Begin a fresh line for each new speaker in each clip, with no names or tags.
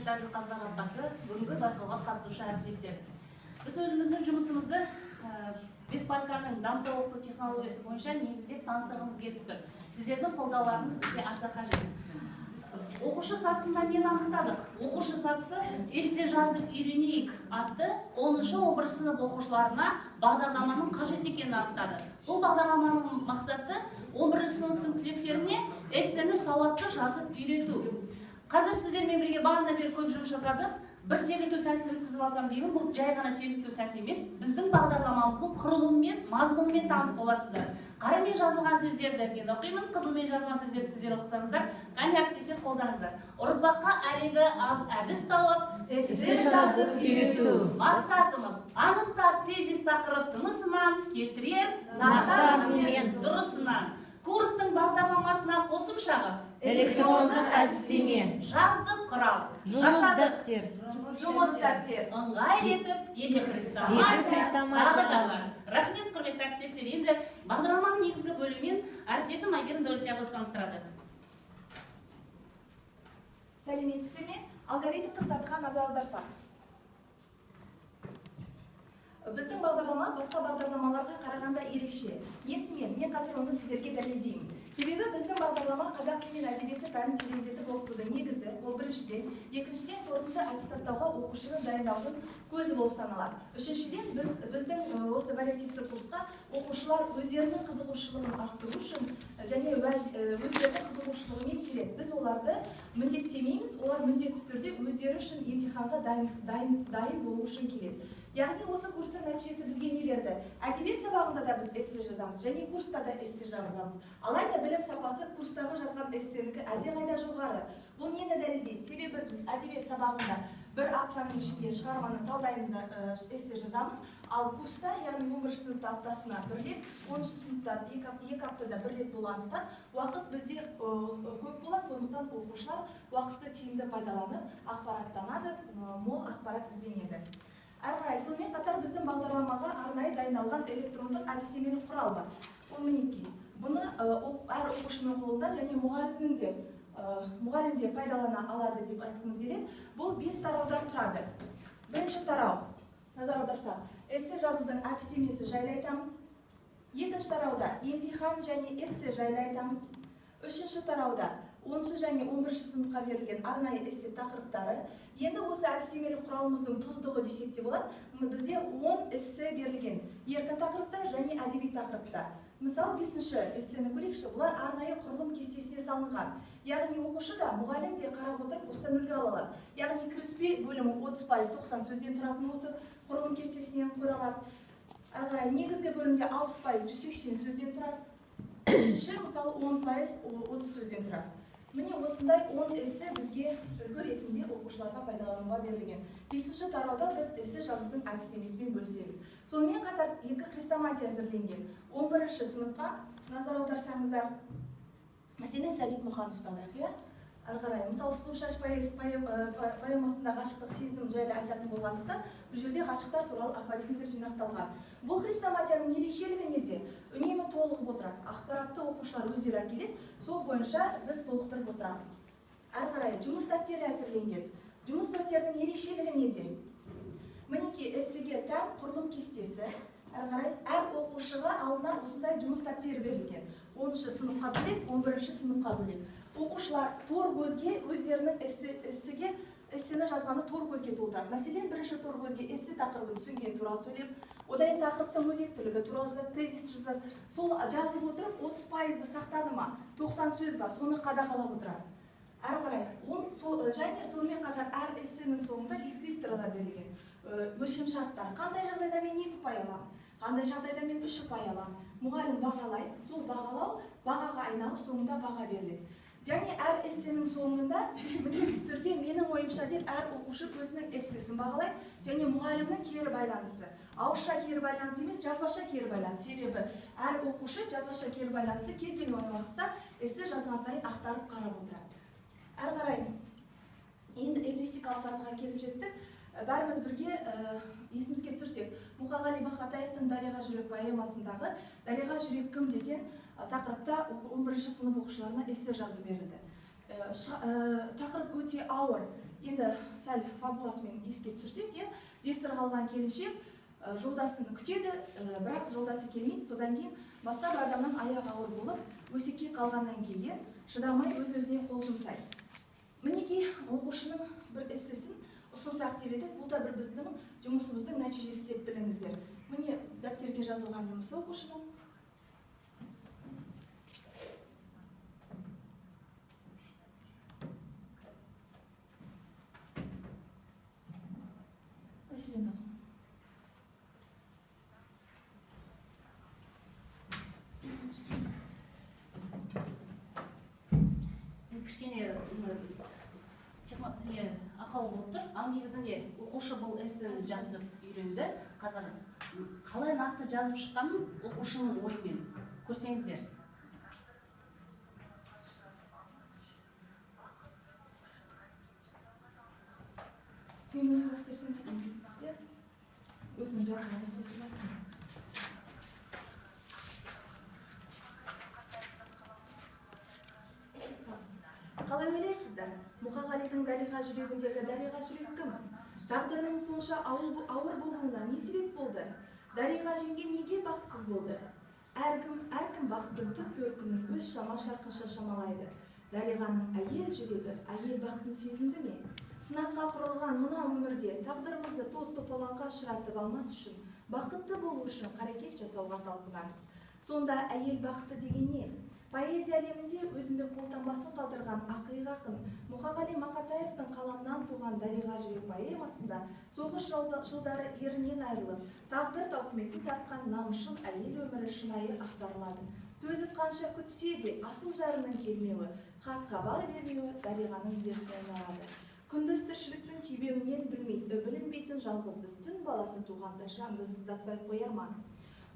Тәжік Қазақ Алқасы бүгінгі байқауға қатысушы әріптестер. Біз өзіміздің жұмысымызды бес-балкардың дамыта оқыту технологиясы бойынша негіздеп таныстырғымыз келіп тұр. Сіздердің қолдауларыңыз бізге аса қажет. Оқушы сатысында нені анықтадық? Оқушы сатысы эссе жазып үйренейік атты 10-11 сынып оқушыларына бағдарламаның қажет екенін анықтады. Бұл бағдарламаның мақсаты 11 сыныптың түлектеріне эссені сауатты жазып үйрету. Қазір сіздермен бірге бағана бері көп жұмыс жасадық. Бір сергіту сәтін өткізіп алсам деймін, бұл жай ғана сергіту сәті емес, біздің бағдарламамыздың құрылымымен, мазмұнымен таныс боласыздар. Қарамен жазылған сөздерді мен оқимын, қызылмен жазылған сөздерді сіздер оқысаңыздар, қане әріптестер қолдаңыздар. Ұрпаққа әлегі аз әдіс тауып, эссе жазып үйрету. Мақсатымыз анықтап тезис тақырып тынысынан, келтірер нақтылығымен дұрысынан. Курстың бағдарламасына қосымшаға
электрондық әдістеме,
жаздық құрал, жұмыс дәптер, ыңғай етіп, екі хрестоматия. Рахмет, құрметті әріптестер. Енді бағдарламаның негізгі бөлімімен әріптесім Айгерім Дәулетжанқызы таныстырады.
Сәлеметсіздер ме? Алгоритмдік сатыға назар аударсақ. Біздің бағдарлама басқа бағдарламаларға қарағанда ерекше. Несімен? Мен қазір оны сіздерге дәлелдеймін. Себебі біздің бағдарлама қазақ тілі мен әдебиеті пәнін тереңдетіп оқытудың негізі, ол біріншіден, екіншіден қорытынды аттестаттауға оқушыны дайындаудың көзі болып саналады. Үшіншіден, біздің осы вариативті курсқа оқушылар өздерінің қызығушылығын арттыру үшін және өздерінің қызығушылығымен келеді. Біз оларды міндеттемейміз, олар міндетті түрде өздері үшін емтиханға дайын болу үшін келеді. Яғни осы курстың нәтижесі бізге не берді? Әдебиет сабағында да біз эссе жазамыз, және курста да эссе жазамыз. Алайда білім сапасы курстағы жазған эссенікі әлдеқайда жоғары. Бұл нені дәлелдейді? Себебі біз әдебиет сабағында бір аптаның ішінде шығарманы талдаймыз да эссе жазамыз, ал курста, яғни 11 сыныпта аптасына бір рет, 10 сыныпта екі аптада бір рет болғандықтан уақыт бізде көп болады, сондықтан оқушылар уақытты тиімді пайдаланып, ақпараттанады, мол ақпарат ізденеді. Әрі қарай, сонымен қатар біздің бағдарламаға арнайы дайындалған электрондық әдістемелік құрал бар. Ол мінекей. Бұны әр оқушының қолында және мұғалім де пайдалана алады деп айтқымыз келеді. Бұл 5 тараудан тұрады. Бірінші тарау, назар аударсақ, эссе жазудың әдістемесі жайлы айтамыз. Екінші тарауда емтихан және эссе жайлы айтамыз. Үшінші тарауда 10 және 11 сыныпқа берілген арнайы эссе тақырыптары. Енді осы әдістемелік құралымыздың тұздығы десек те болады. Бізде 10 эссе берілген, еркін тақырыпта және әдеби тақырыпта. Мысалы, 5-ші эссені көрейікші, бұлар арнайы құрылым кестесіне салынған. Яғни оқушы да, мұғалім де қарап отырып осыдан үлгі ала алады. Яғни кіріспе бөлімі 30% 90 сөзден тұратын осы құрылым кестесінен көре алады. Әрі қарай, негізгі бөлімде 60% 180 сөзден тұрады. Үшінші, мысалы, 10% 30 сөзден тұрады. Міне осындай 10 эссе бізге үлгі ретінде оқушыларға пайдалануға берілген. 5-ші тарауда біз эссе жазудың әдістемесімен бөлісеміз. Сонымен қатар 2 хрестоматия әзірленген. 11-ші сыныпқа назар аударсаңыздар, мәселен Сәбит Мұхановтан алайық. Әрі қарай, мысалы, «Сұлу шаш» поэмасында ғашықтық сезім жайлы айтатын болғандықтан, бұл жерде ғашықтар туралы афоризмдер жинақталған. Бұл хрестоматияның ерекшелігі неде? Үнемі толығып отырады. Ақпаратты оқушылар өздері әкеледі, сол бойынша біз толықтырып отырамыз. Әрі қарай, жұмыс дәптері әзірленген. Жұмыс дәптерінің ерекшелігі неде? Мінекей эссеге тән құрылым кестесі. Әрі қарай, әр оқушыға алдына осындай жұмыс дәптері берілген. 10-ші сыныпқа бөлек, 11-ші сыныпқа бөлек. Оқушылар тор көзге өздерінің эссені жазғаны тор көзге толтырады. Мәселен, бірінші тор көзге эссе тақырыбын түсінген туралы сөйлеп, одан тақырыптың өзектілігі туралы жазады, тезис жазады. Сол жазып отырып 30%-ді сақтады ма, 90 сөз ба, соны қадағалап отырады. Әрі қарай, және сонымен қатар әр эссенің соңында дескриптор берілген. Өлшем шарттар. Қандай жағдайда мен 2 ұпай аламын, қандай жағдайда мен 3 ұпай аламын. Мұғалім бағалайды, сол бағалау бағаға айналып соңында баға беріледі. Және әр эссенің соңында міндетті түрде менің ойымша деп әр оқушы өзінің эссесін бағалайды және мұғалімнің кері байланысы. Ауызша кері байланыс емес, жазбаша кері байланыс. Себебі әр оқушы жазбаша кері байланысты кез келген уақытта эссе жазған сайын ақтарып қарап отырады. Әрі қарай, енді эвристикалық сатыға келіп жеттік. Бәріміз бірге есімізге түсірсек, Мұқағали Мақатаевтың «Дариға жүрек» поэмасындағы «Дариға жүрек кім» деген тақырыпта 11-ші сынып оқушыларына эссе жазу берілді. Тақырып өте ауыр. енді сәл фабуласымен еске түсірсек, жесір қалған келіншек жолдасын күтеді, бірақ жолдасы келмейді. Содан кейін басқа бір адамнан аяғы ауыр болып, өсекке қалғаннан кейін шыдамай өз-өзіне қол жұмсайды. Мінекей оқушының бір эссесін ұсынсақ деп едік. Бұл да бір біздің жұмысымыздың нәтижесі деп біліңіздер. Міне дәптерге жазылған жұмысы оқушының.
Кішкене ақау болып тұр. Ал негізінде оқушы бұл эссені жазып үйренді. Қазір қалай нақты жазып шыққанын оқушының ойымен көрсеңіздер.
Мен өзім оқып берсем бе? Өзінің жазған эссесі бар. Қалай ойлайсыздар? Мұқағалидың Дариға жүрегіндегі Дариға жүрек кім? Тағдырының сонша ауыр болуына не себеп болды? Дариға жеңге неге бақытсыз болды? Әркім бақыттың түп төркінін өз шама шарқынша шамалайды. Дариғаның әйел жүрегі әйел бақытын сезінді ме? Сынаққа құрылған мына өмірде тағдырымызды тоз-топалаңға ұшыратып алмас үшін, бақытты болу үшін қарекет жасауға талпынамыз. Сонда әйел бақыты деген не? Поэзия әлемінде өзіндік қолтаңбасын қалдырған ақиық ақын Мұқағали Мақатаевтың қаламынан туған Дариға жүрек поэмасында соғыс жылдары ерінен айырылып, тағдыр тауқыметін тартқан намысшыл әйел өмірі шынайы ақтарылады. Төзіп қанша күтсе де асыл жарының келмеуі, хат-хабар бермеуі Дариғаның дертінен арады. Күндіз тіршіліктің күйбеңінен білінбейтін жалғызды түн баласы туғанда жанды сыздатпай қоя ма?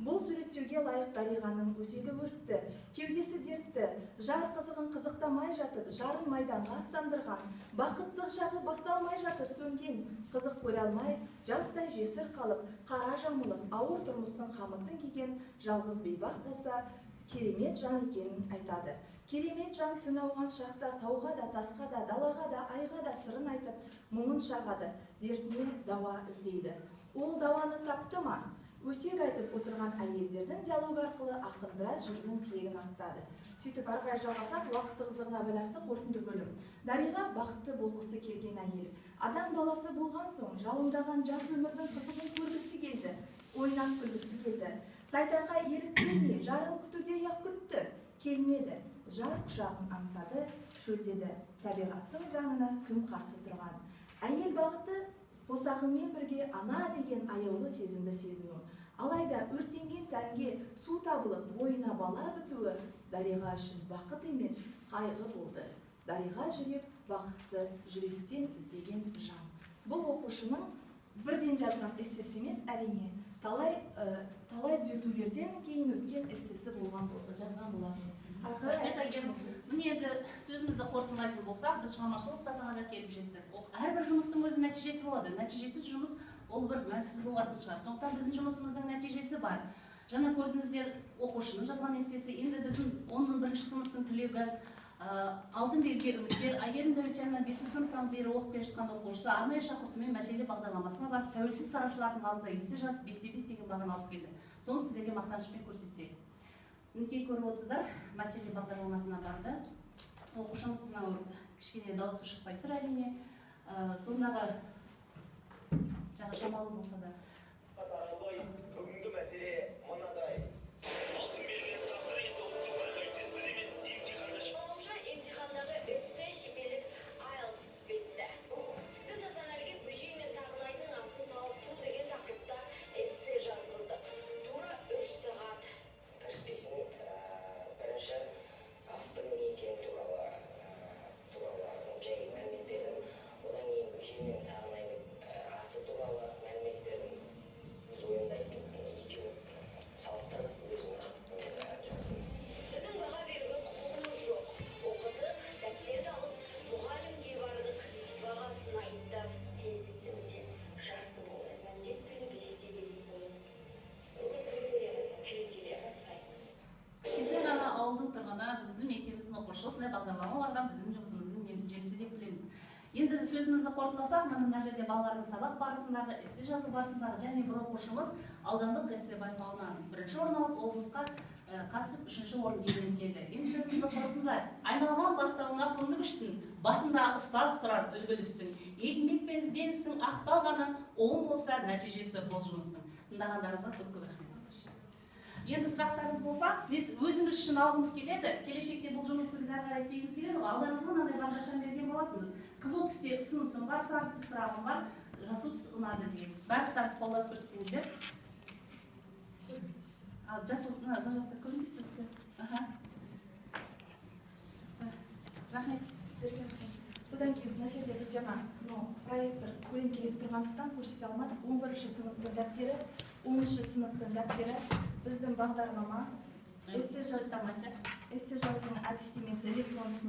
Бұл суреттеуге лайық Дариғаның өзегі өртті, кеудесі дертті, жар қызығын қызықтамай жатып, жарын майданға аттандырған, бақытты шағы басталмай жатып сөнген, қызық көре алмай, жастай жесір қалып, қара жамылып, ауыр тұрмыстың қамытын киген жалғыз бейбақ болса, керемет жан екенін айтады. Керемет жан түн ауған шақта тауға да, тасқа да, далаға да, айға да сырын айтып, мұңын шағады, дертіне дауа іздейді. Ол дауаны тапты ма? Өсек айтып отырған әйелдердің диалог арқылы ақын біраз жырдың тиегін аттады. Сөйтіп ары қарай жалғасақ, уақыт тығыздығына байланысты қорытынды бөлім. Дариға бақытты болғысы келген әйел. Адам баласы болған соң жалындаған жас өмірдің қызығын көргісі келді, ойнап күлгісі келді. Сайтанға ерік бермей, жарын күтуде аяқ күтті, келмеді. Жар құшағын аңсады, шөлдеді. Табиғаттың заңына кім қарсы тұрған? Әйел бағыты қосағымен бірге ана деген аяулы сезімді сезіну. Алайда өртенген тәнге су табылып, бойына бала бітуі Дариға үшін бақыт емес, қайғы болды. Дариға жүрек бақытты жүректен іздеген жан. Бұл оқушының бірден жазған эссесі емес, әрине, талай түзетулерден кейін өткен эссесі жазған болатын.
Міне сөзімізді қорытындылайтын болсақ, біз шығармашылық сатыға да келіп жеттік. Әрбір жұмыстың өз нәтижесі болады. Нәтижесіз жұмыс ол бір мәнсіз болатын шығар. Сондықтан біздің жұмысымыздың нәтижесі бар. Жаңа көрдіңіздер, оқушының жазған эссесі, енді біздің 11-ші сыныптың түлегі, алтын белгі үміткер, Әйгерім Дәулетжанова 5-ші сыныптан бері оқып келе жатқан оқушысы арнайы шақыртумен мәселе бағдарламасына барып, тәуелсіз сарапшылардың алдында эссе жазып 5-те 5 деген бағаны алып келді. Соны сіздерге мақтанышпен көрсетсек. Мінекей көріп отырсыздар, мәселе бағдарламасына барды. Оқушымыз мынау кішкене дауысы шықпай тұр әрине. Сондағы жаңа шамалы болса да.
Бүгінгі мәселе мынадай. Алтын белгінің тағдыры енді ұлттық бірыңғай тестілеу емес, емтиханы.
Баламша емтихандағы эссе шетелдік IELTS бетті. Біз Асанәліге бөжей мен Сағынайдың асын салыстыру деген тақырыпта эссе жазғыздық. Тура 3 сағат.
45 минут. Бірінші астың не екені туралы жай мәлімет бердім. Одан кейін бөжей мен Сағынайдың асы туралы мәлімет бердім. Өз ойымда екеуін салыстырып өзім жаздым.
Біздің баға беруге құқығымыз жоқ. Оқыдық, дәптерді алып, мұғалімге бардық. Бағасын айтты.
Тезісінде жақсы болды. Міндетті 5-те 5 болды.
Бұл критерия жасай.
Кішкентай ғана ауылдың тұрғыны біздің мектебіміздің оқушысы осындай бағдарлама барған біздің жұмысымыздың жемісі деп білеміз. Енді сөзімізді қорытындыласақ, мына жерде балалардың сабақ барысындағы, эссе жазу барысындағы және бір оқушымыз аудандық эссе байқауынан 1-ші орын алып, облысқа қатысып 3-ші орын иеленіп келді. Енді сөзімізді қорытындылайық. Айналған бастауына құнды күштің, басында ұстаз тұрар үлгілістің, еңбек пен ізденістің ақталғаны оң болса нәтижесі бұл жұмыстың. Тыңдағандарыңызға көп рахмет. Енді сұрақтарыңыз болса, біз өзіміз үшін алғымыз келеді, келешекте бұл жұмысты біз әрі қарай істегіміз келеді. Алдарыңызға мынандай бағдаршам берген болатынбыз. Қызыл түсте ұсынысым бар, сары түс сұрағым бар, жасыл түс ұнады деген. Барлықтарыңыз қолдап көрсетіңіздер. Ал жасыл мына жақта көрінбейді. Рахмет.
Содан кейін мына жерде біз жаңа проектор көлеңкелеп тұрғандықтан көрсете алмадық. 11-ші сыныптың дәптері, 10-ші сыныптың дәптері біздің бағдарлама эссе жазудың әдістемесі